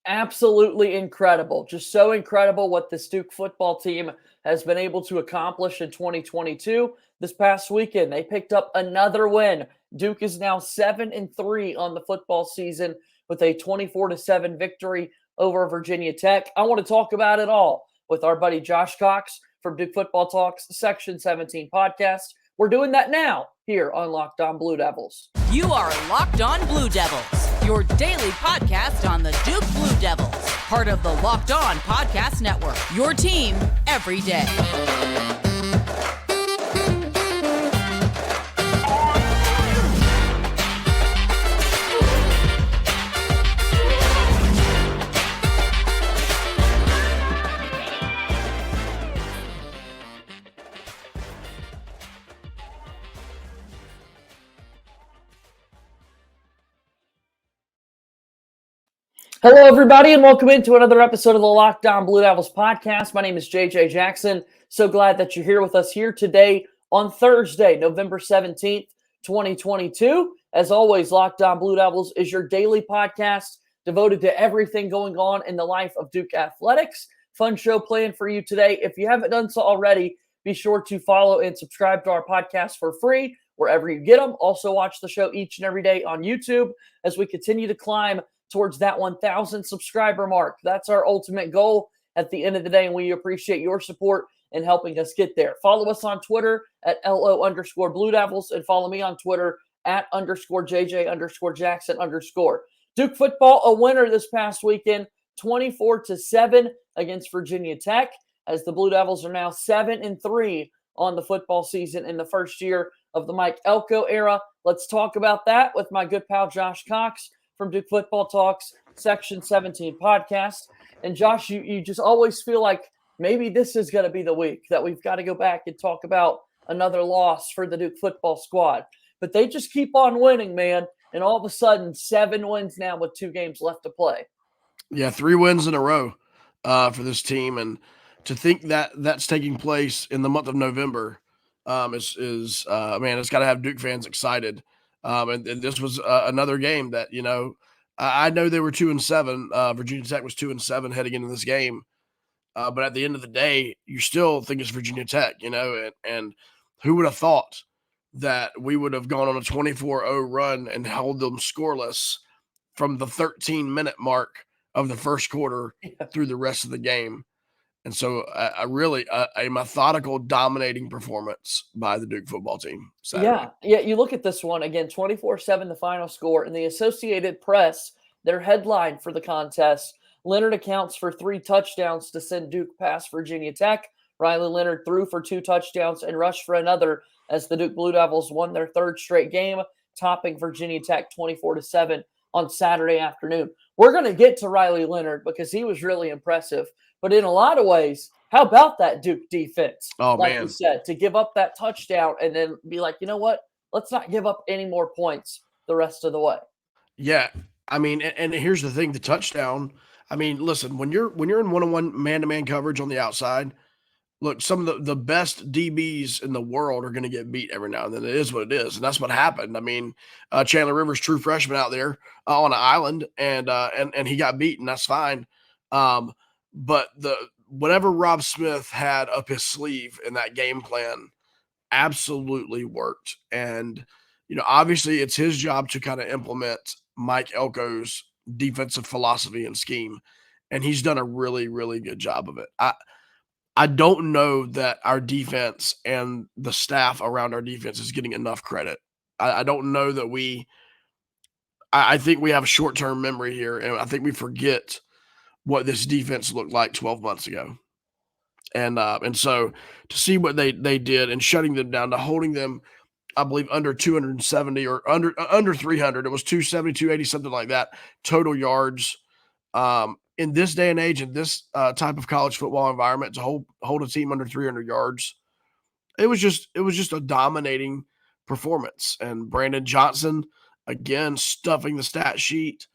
Absolutely incredible. Just so incredible what this Duke football team has been able to accomplish in 2022. This past weekend, they picked up another win. Duke is now 7-3 on the football season with a 24-7 victory over Virginia Tech. I want to talk about it all with our buddy Josh Cox from Duke Football Talks Section 17 podcast. We're doing that now here on Locked On Blue Devils. You are Locked On Blue Devils, your daily podcast on the Duke Blue Devils, part of the Locked On Podcast Network, your team every day. Hello, everybody, and welcome into another episode of the Locked On Blue Devils podcast. My name is JJ Jackson. So glad that you're here with us here today on Thursday, November 17th, 2022. As always, Locked On Blue Devils is your daily podcast devoted to everything going on in the life of Duke athletics. Fun show planned for you today. If you haven't done so already, be sure to follow and subscribe to our podcast for free wherever you get them. Also, watch the show each and every day on YouTube as we continue to climb towards that 1,000 subscriber mark. That's our ultimate goal at the end of the day, and we appreciate your support in helping us get there. Follow us on Twitter at LO_Blue Devils and follow me on Twitter at _JJ_Jackson_. Duke football, a winner this past weekend, 24-7 against Virginia Tech, as the Blue Devils are now 7-3 on the football season in the first year of the Mike Elko era. Let's talk about that with my good pal Josh Cox from Duke Football Talks Section 17 podcast. And Josh, you just always feel like maybe this is going to be the week that we've got to go back and talk about another loss for the Duke football squad. But they just keep on winning, man. And all of a sudden, 7 wins now with 2 games left to play. Yeah, 3 wins in a row for this team. And to think that that's taking place in the month of November man, it's got to have Duke fans excited. And this was another game that, I know they were 2-7. Virginia Tech was 2-7 heading into this game. But at the end of the day, you still think it's Virginia Tech, and who would have thought that we would have gone on a 24-0 run and held them scoreless from the 13-minute mark of the first quarter through the rest of the game. And so a methodical, dominating performance by the Duke football team Saturday. Yeah. You look at this one, again, 24-7 the final score. And the Associated Press, their headline for the contest, Leonard accounts for 3 touchdowns to send Duke past Virginia Tech. Riley Leonard threw for 2 touchdowns and rushed for another as the Duke Blue Devils won their 3rd straight game, topping Virginia Tech 24-7 on Saturday afternoon. We're going to get to Riley Leonard because he was really impressive. But in a lot of ways, how about that Duke defense? Oh, like man. you said, to give up that touchdown and then be like, you know what? Let's not give up any more points the rest of the way. Yeah. I mean, and here's the thing, the touchdown. I mean, listen, when you're in one-on-one man-to-man coverage on the outside, look, some of the best DBs in the world are going to get beat every now and then. It is what it is, and that's what happened. I mean, Chandler Rivers, true freshman out there on an island, and he got beat, and that's fine. But whatever Rob Smith had up his sleeve in that game plan absolutely worked. And, obviously it's his job to kind of implement Mike Elko's defensive philosophy and scheme. And he's done a really, really good job of it. I don't know that our defense and the staff around our defense is getting enough credit. I don't know that I think we have a short-term memory here, and I think we forget what this defense looked like 12 months ago. And so to see what they did and shutting them down, to holding them, I believe, under 270 or under 300, it was 270, 280, something like that, total yards. In this day and age, in this type of college football environment, to hold a team under 300 yards, it was just a dominating performance. And Brandon Johnson, again, stuffing the stat sheet,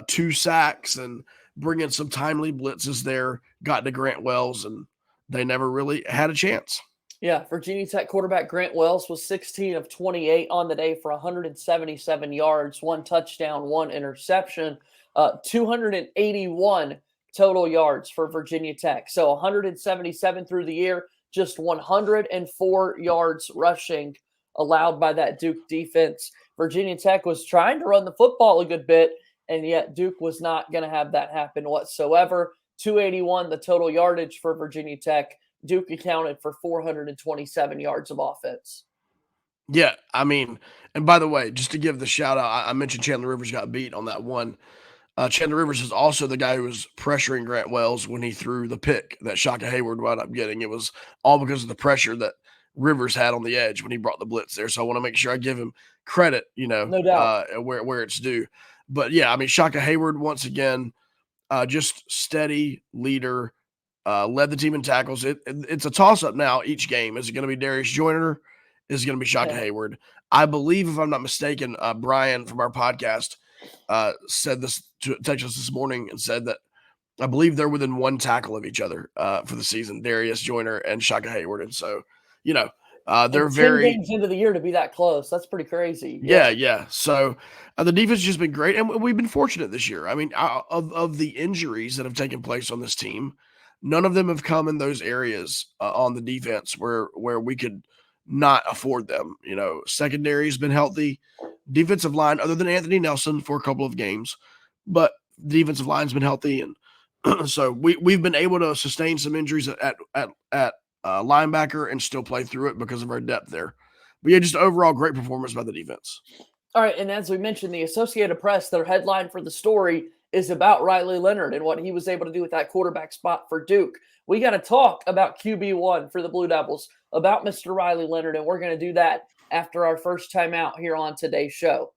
2 sacks and bringing some timely blitzes there, got to Grant Wells, and they never really had a chance. Yeah, Virginia Tech quarterback Grant Wells was 16 of 28 on the day for 177 yards, 1 touchdown, 1 interception, 281 total yards for Virginia Tech. So 177 through the year, just 104 yards rushing allowed by that Duke defense. Virginia Tech was trying to run the football a good bit, and yet Duke was not going to have that happen whatsoever. 281 the total yardage for Virginia Tech. Duke accounted for 427 yards of offense. Yeah, I mean, and by the way, just to give the shout out, I mentioned Chandler Rivers got beat on that one. Chandler Rivers is also the guy who was pressuring Grant Wells when he threw the pick that Shaka Hayward wound up getting. It was all because of the pressure that Rivers had on the edge when he brought the blitz there. So I want to make sure I give him credit, No doubt. where it's due. But yeah, I mean, Shaka Hayward once again, just steady leader, led the team in tackles. It's a toss up now each game. Is it going to be Darius Joyner? Is it going to be Shaka Hayward? I believe, if I'm not mistaken, Brian from our podcast said this to Texas this morning and said that I believe they're within 1 tackle of each other for the season, Darius Joyner and Shaka Hayward. And so, they're and 10 very games into the year to be that close. That's pretty crazy. Yeah. So the defense has just been great, and we've been fortunate this year. I mean, of the injuries that have taken place on this team, none of them have come in those areas on the defense where we could not afford them. Secondary has been healthy, defensive line, other than Anthony Nelson for a couple of games, but the defensive line's been healthy, and so we've been able to sustain some injuries at linebacker and still play through it because of our depth there. But yeah, just overall great performance by the defense. All right, and as we mentioned, the Associated Press, their headline for the story is about Riley Leonard and what he was able to do with that quarterback spot for Duke. We got to talk about QB1 for the Blue Devils, about Mr. Riley Leonard, and we're going to do that after our first time out here on today's show.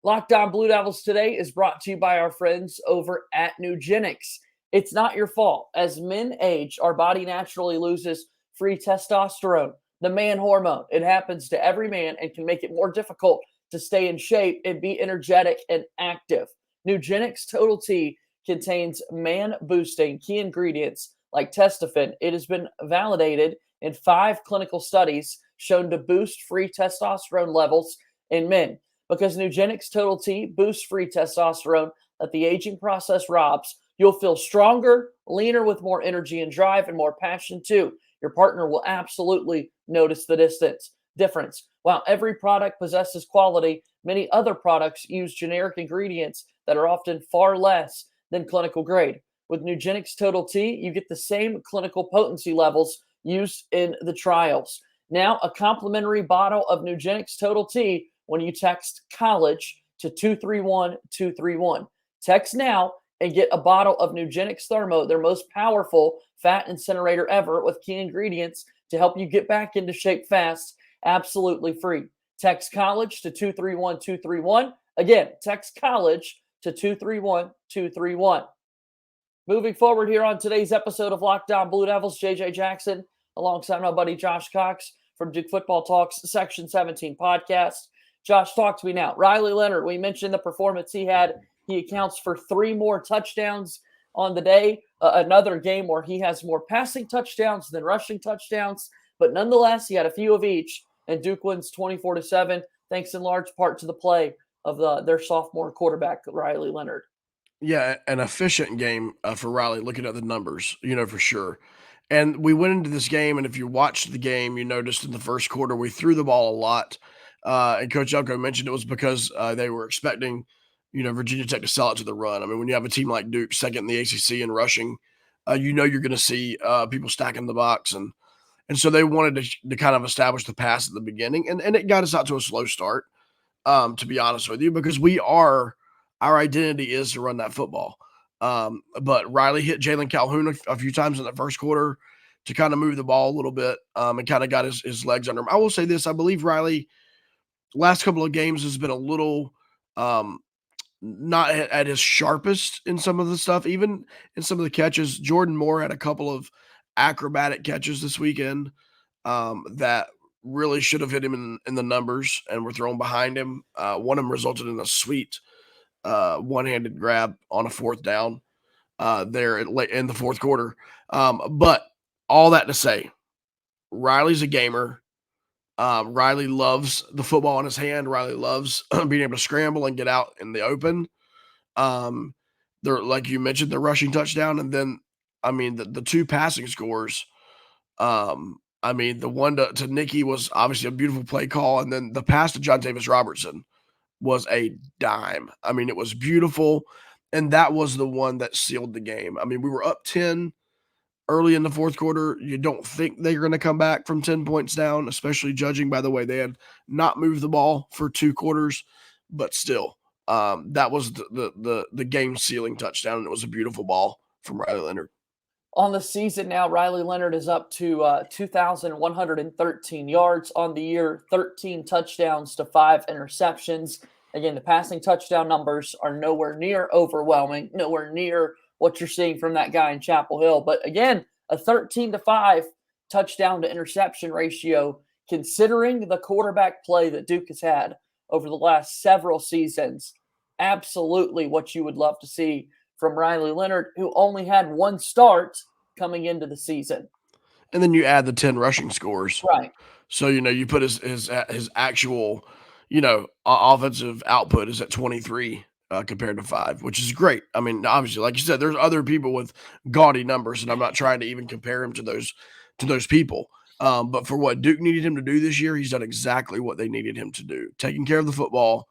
Locked On Blue Devils today is brought to you by our friends over at Nugenics. It's not your fault. As men age, our body naturally loses free testosterone, the man hormone. It happens to every man and can make it more difficult to stay in shape and be energetic and active. Nugenics Total T contains man-boosting key ingredients like testofen. It has been validated in 5 clinical studies shown to boost free testosterone levels in men. Because Nugenics Total T boosts free testosterone that the aging process robs, you'll feel stronger, leaner with more energy and drive and more passion too. Your partner will absolutely notice the difference. While every product possesses quality, many other products use generic ingredients that are often far less than clinical grade. With Nugenics Total T, you get the same clinical potency levels used in the trials. Now, a complimentary bottle of Nugenics Total T when you text college to 231-231. Text now and get a bottle of Nugenics Thermo, their most powerful fat incinerator ever, with key ingredients to help you get back into shape fast, absolutely free. Text college to 231-231. Again, text college to 231-231. Moving forward here on today's episode of Locked On Blue Devils, JJ Jackson, alongside my buddy Josh Cox from Duke Football Talks Section 17 podcast. Josh, talk to me now. Riley Leonard, we mentioned the performance he had. He accounts for 3 more touchdowns on the day, another game where he has more passing touchdowns than rushing touchdowns. But nonetheless, he had a few of each, and Duke wins 24-7, thanks in large part to the play of their sophomore quarterback, Riley Leonard. Yeah, an efficient game for Riley, looking at the numbers, for sure. And we went into this game, and if you watched the game, you noticed in the first quarter we threw the ball a lot. And Coach Elko mentioned it was because they were expecting, Virginia Tech to sell it to the run. I mean, when you have a team like Duke, second in the ACC in rushing, you're going to see people stacking the box. And so they wanted to kind of establish the pass at the beginning. And it got us out to a slow start, to be honest with you, because our identity is to run that football. But Riley hit Jalen Calhoun a few times in the first quarter to kind of move the ball a little bit and kind of got his legs under him. I will say this. I believe Riley, last couple of games, has been a little not at his sharpest in some of the stuff, even in some of the catches. Jordan Moore had a couple of acrobatic catches this weekend that really should have hit him in the numbers and were thrown behind him. One of them resulted in a sweet one-handed grab on a 4th down there in the fourth quarter. But all that to say, Riley's a gamer. Riley loves the football in his hand. Riley loves being able to scramble and get out in the open. They're like you mentioned, the rushing touchdown, and then the two passing scores. The one to Nicky was obviously a beautiful play call, and then the pass to John Davis Robertson was a dime. It was beautiful, and that was the one that sealed the game. We were up 10 early in the fourth quarter. You don't think they're going to come back from 10 points down, especially judging by the way they had not moved the ball for 2 quarters, but still, that was the game sealing touchdown, and it was a beautiful ball from Riley Leonard. On the season now, Riley Leonard is up to 2,113 yards on the year, 13 touchdowns to 5 interceptions. Again, the passing touchdown numbers are nowhere near overwhelming, nowhere near what you're seeing from that guy in Chapel Hill. But again, a 13-5 touchdown to interception ratio, considering the quarterback play that Duke has had over the last several seasons, absolutely what you would love to see from Riley Leonard, who only had 1 start coming into the season. And then you add the 10 rushing scores. Right. So, you put his actual, offensive output is at 23 compared to 5, which is great. Obviously, like you said, there's other people with gaudy numbers, and I'm not trying to even compare him to those people. But for what Duke needed him to do this year, he's done exactly what they needed him to do. Taking care of the football,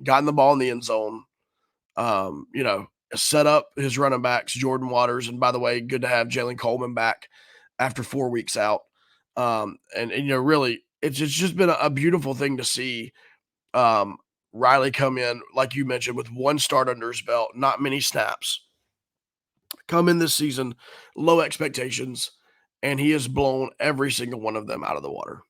gotten the ball in the end zone, set up his running backs, Jordan Waters. And by the way, good to have Jalen Coleman back after 4 weeks out. Really, it's just been a beautiful thing to see Riley come in, like you mentioned, with 1 start under his belt, not many snaps. Come in this season, low expectations, and he has blown every single one of them out of the water.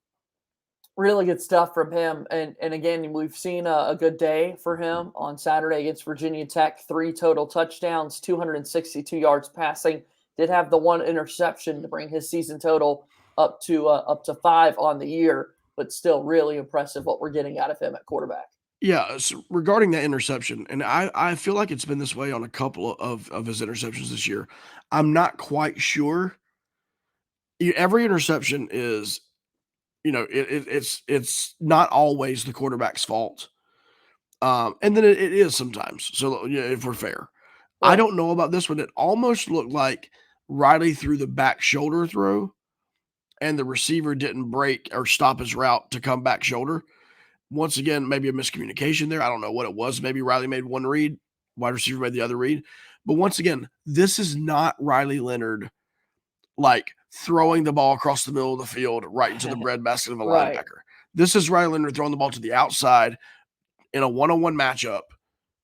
Really good stuff from him. And again, we've seen a good day for him on Saturday against Virginia Tech. 3 total touchdowns, 262 yards passing. Did have the 1 interception to bring his season total up to 5 on the year, but still really impressive what we're getting out of him at quarterback. Yeah, so regarding that interception, and I feel like it's been this way on a couple of his interceptions this year. I'm not quite sure. Every interception is it's not always the quarterback's fault. And then it is sometimes. So if we're fair, right. I don't know about this one. It almost looked like Riley threw the back shoulder throw and the receiver didn't break or stop his route to come back shoulder. Once again, maybe a miscommunication there. I don't know what it was. Maybe Riley made one read, wide receiver made the other read. But once again, this is not Riley Leonard like throwing the ball across the middle of the field right into the breadbasket of a Right. linebacker. This is Riley Leonard throwing the ball to the outside in a one-on-one matchup.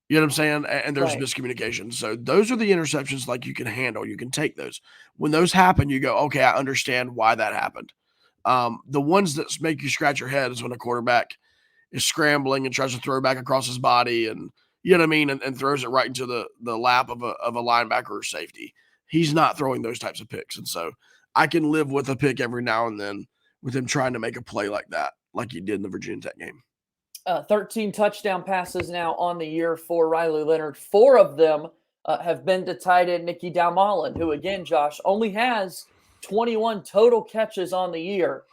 You know what I'm saying? And there's Right. miscommunication. So those are the interceptions like you can handle. You can take those. When those happen, you go, okay, I understand why that happened. The ones that make you scratch your head is when a quarterback is scrambling and tries to throw back across his body and you know what I mean, and throws it right into the lap of a linebacker or safety. He's not throwing those types of picks. And so I can live with a pick every now and then with him trying to make a play like that, like he did in the Virginia Tech game. 13 touchdown passes now on the year for Riley Leonard. 4 of them have been to tight end Nicky Dalmolin, who, again, Josh, only has 21 total catches on the year.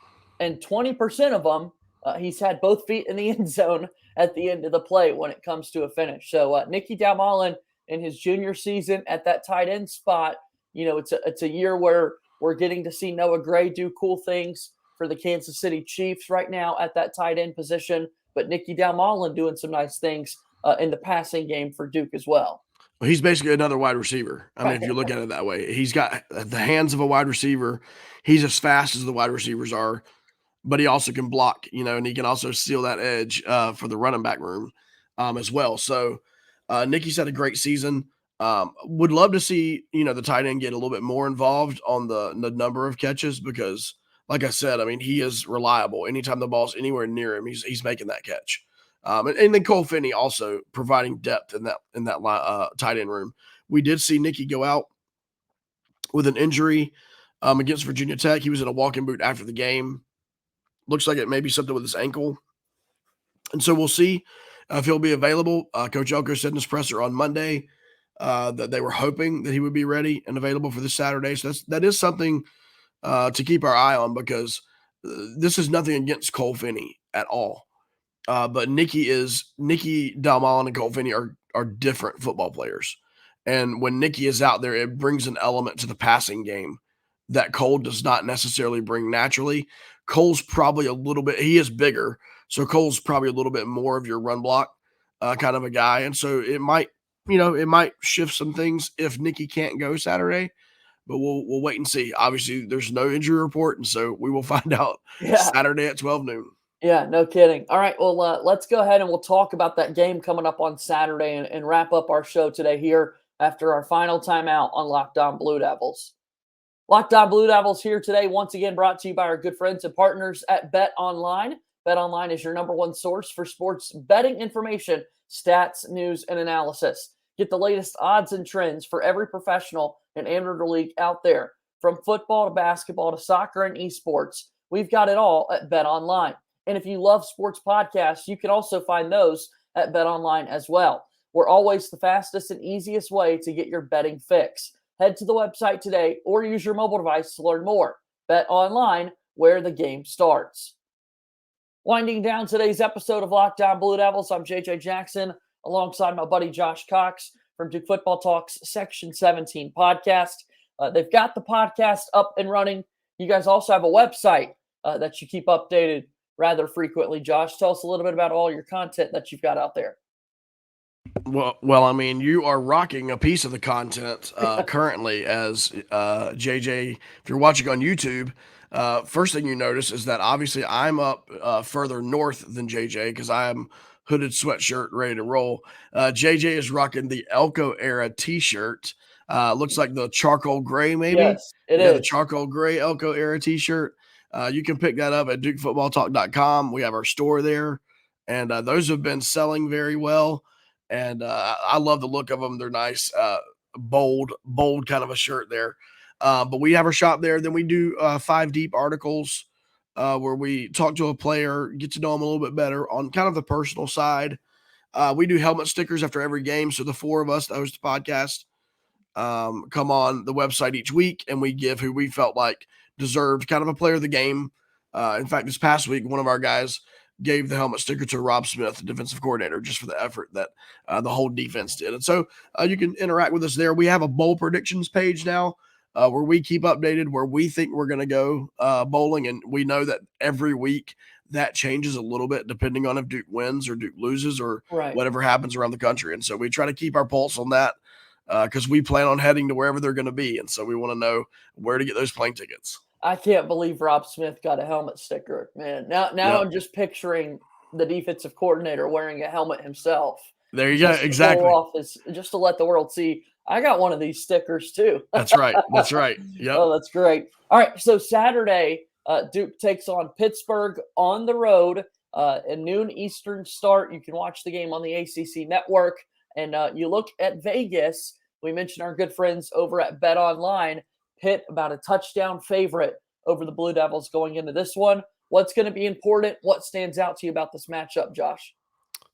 And 20% of them, he's had both feet in the end zone at the end of the play when it comes to a finish. So Nicky Dalmolin in his junior season at that tight end spot, it's a year where we're getting to see Noah Gray do cool things for the Kansas City Chiefs right now at that tight end position. But Nicky Dalmolin doing some nice things in the passing game for Duke as well. Well, he's basically another wide receiver. I mean, if you look at it that way, he's got the hands of a wide receiver. He's as fast as the wide receivers are, but he also can block, and he can also seal that edge for the running back room as well. So Nicky's had a great season. Would love to see, the tight end get a little bit more involved on the number of catches because, like I said, I mean, he is reliable. Anytime the ball's anywhere near him, he's making that catch. And then Cole Finney also providing depth in that tight end room. We did see Nicky go out with an injury against Virginia Tech. He was in a walking boot after the game. Looks like it may be something with his ankle. And so we'll see if he'll be available. Coach Elko said in his presser on Monday that they were hoping that he would be ready and available for this Saturday. So that is something to keep our eye on because this is nothing against Cole Finney at all. But Nikki Dalmolin and Cole Finney are different football players. And when Nikki is out there, it brings an element to the passing game that Cole does not necessarily bring naturally. Cole's probably a little bit, he is bigger. So Cole's probably a little bit more of your run block kind of a guy. And so it might shift some things if Nikki can't go Saturday. But we'll wait and see. Obviously, there's no injury report, and so we will find out Saturday at 12 noon. Yeah, no kidding. All right, well, let's go ahead and we'll talk about that game coming up on Saturday and wrap up our show today here after our final timeout on Locked On Blue Devils. Locked On Blue Devils here today, once again brought to you by our good friends and partners at BetOnline. BetOnline is your number one source for sports betting information, stats, news, and analysis. Get the latest odds and trends for every professional and amateur league out there. From football to basketball to soccer and esports, we've got it all at BetOnline. And if you love sports podcasts, you can also find those at BetOnline as well. We're always the fastest and easiest way to get your betting fix. Head to the website today or use your mobile device to learn more. BetOnline, where the game starts. Winding down today's episode of Locked On Blue Devils, I'm JJ Jackson alongside my buddy Josh Cox from Duke Football Talk's Section 17 podcast. They've got the podcast up and running. You guys also have a website that you keep updated rather frequently. Josh, tell us a little bit about all your content that you've got out there. Well, I mean, you are rocking a piece of the content currently as JJ. If you're watching on YouTube, first thing you notice is that obviously I'm up further north than JJ because I am hooded sweatshirt ready to roll. JJ is rocking the Elko era T-shirt. Looks like the charcoal gray, maybe. Yes, it is. The charcoal gray Elko era T-shirt. You can pick that up at DukeFootballTalk.com. We have our store there, and those have been selling very well. And I love the look of them. They're nice, bold kind of a shirt there. But we have our shop there. Then we do 5 deep articles where we talk to a player, get to know them a little bit better on kind of the personal side. We do helmet stickers after every game. So the 4 of us that host the podcast come on the website each week, and we give who we felt like deserved kind of a player of the game. In fact, this past week, one of our guys gave the helmet sticker to Rob Smith, the defensive coordinator, just for the effort that the whole defense did. And so you can interact with us there. We have a bowl predictions page now where we keep updated where we think we're going to go bowling. And we know that every week that changes a little bit depending on if Duke wins or Duke loses or whatever happens around the country. And so we try to keep our pulse on that because we plan on heading to wherever they're going to be. And so we want to know where to get those plane tickets. I can't believe Rob Smith got a helmet sticker, man. Now I'm just picturing the defensive coordinator wearing a helmet himself. There you go. Exactly. Just to let the world see, I got one of these stickers too. That's right. That's right. Yep. Oh, that's great. All right. So Saturday, Duke takes on Pittsburgh on the road, a noon Eastern start. You can watch the game on the ACC network. And you look at Vegas. We mentioned our good friends over at BetOnline. Pitt about a touchdown favorite over the Blue Devils going into this one. What's going to be important? What stands out to you about this matchup, Josh?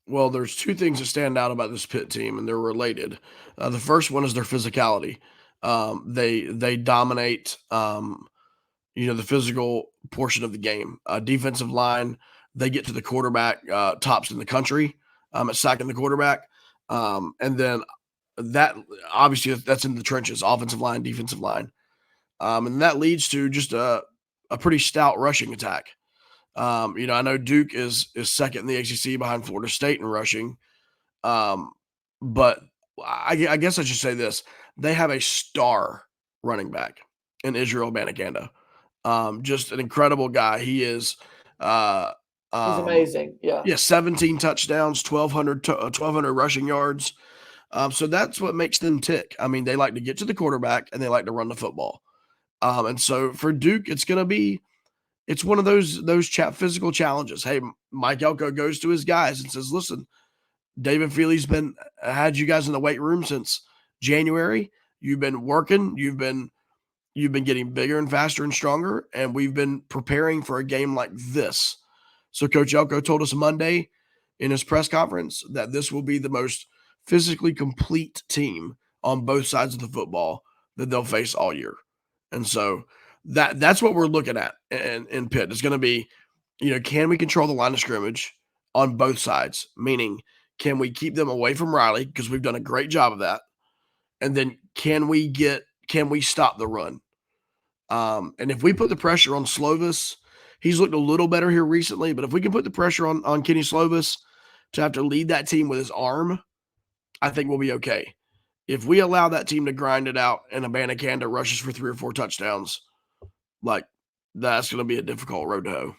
Well, there's 2 things that stand out about this Pitt team, and they're related. The first one is their physicality. They dominate, the physical portion of the game. Defensive line, they get to the quarterback tops in the country at sacking the quarterback. And then that obviously that's in the trenches, offensive line, defensive line. And that leads to just a pretty stout rushing attack. I know Duke is second in the ACC behind Florida State in rushing. But I guess I should say this. They have a star running back in Israel Abanikanda. Just an incredible guy. He is he's amazing. Yeah, 17 touchdowns, 1,200 rushing yards. So that's what makes them tick. I mean, they like to get to the quarterback and they like to run the football. And so for Duke, it's one of those physical challenges. Hey, Mike Elko goes to his guys and says, listen, David Feely's had you guys in the weight room since January. You've been working. You've been getting bigger and faster and stronger. And we've been preparing for a game like this. So Coach Elko told us Monday in his press conference that this will be the most physically complete team on both sides of the football that they'll face all year. And so That's what we're looking at in Pitt. It's going to be, can we control the line of scrimmage on both sides? Meaning, can we keep them away from Riley? Because we've done a great job of that. And then can we stop the run? And if we put the pressure on Slovis, he's looked a little better here recently, but if we can put the pressure on Kenny Slovis to have to lead that team with his arm, I think we'll be okay. If we allow that team to grind it out and Abanikanda rushes for 3 or 4 touchdowns, that's going to be a difficult road to hoe.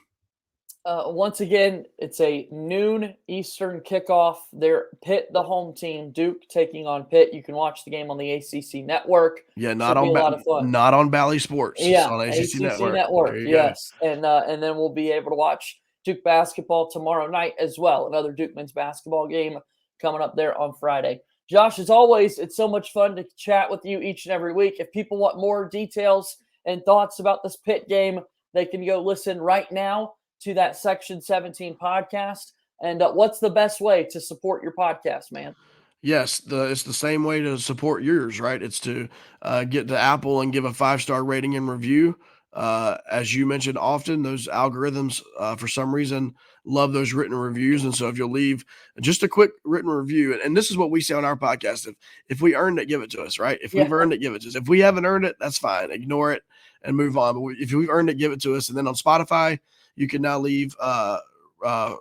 Once again, it's a noon Eastern kickoff. They're Pitt, the home team. Duke taking on Pitt. You can watch the game on the ACC network. Yeah, not on a lot of fun. Not on Bally Sports. Yeah, on ACC network. network. Yes, go. And then we'll be able to watch Duke basketball tomorrow night as well. Another Duke men's basketball game coming up there on Friday. Josh, as always, it's so much fun to chat with you each and every week. If people want more details and thoughts about this Pitt game, they can go listen right now to that Section 17 podcast. And what's the best way to support your podcast, man? Yes, it's the same way to support yours, right? It's to get to Apple and give a 5-star rating and review. As you mentioned often, those algorithms, for some reason, love those written reviews. And so if you'll leave just a quick written review, and this is what we say on our podcast, if we earned it, give it to us, right? If we've earned it, give it to us. If we haven't earned it, that's fine. Ignore it and move on. But if we've earned it, give it to us. And then on Spotify, you can now leave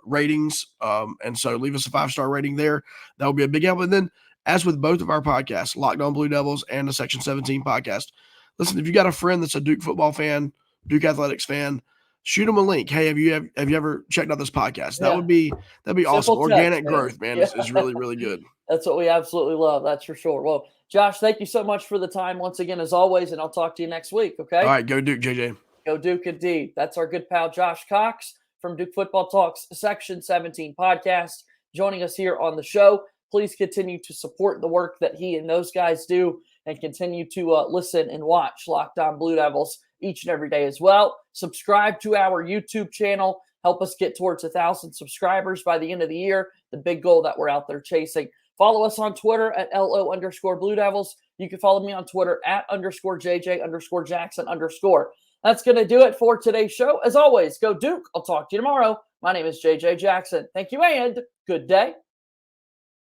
ratings. And so leave us a 5-star rating there. That will be a big help. And then as with both of our podcasts, Locked On Blue Devils and the Section 17 podcast, listen, if you got a friend that's a Duke football fan, Duke athletics fan, shoot them a link. Hey, have you ever checked out this podcast? That'd be Simple awesome. text, Organic growth, man, is really, really good. That's what we absolutely love. That's for sure. Well, Josh, thank you so much for the time once again, as always, and I'll talk to you next week. Okay. All right. Go Duke, JJ. Go Duke indeed. That's our good pal, Josh Cox from Duke Football Talks Section 17 podcast, joining us here on the show. Please continue to support the work that he and those guys do and continue to listen and watch Locked On Blue Devils each and every day as well. Subscribe to our YouTube channel. Help us get towards 1,000 subscribers by the end of the year, the big goal that we're out there chasing. Follow us on Twitter at @LO_Blue Devils. You can follow me on Twitter at @JJ_Jackson_. That's going to do it for today's show. As always, go Duke. I'll talk to you tomorrow. My name is JJ Jackson. Thank you and good day.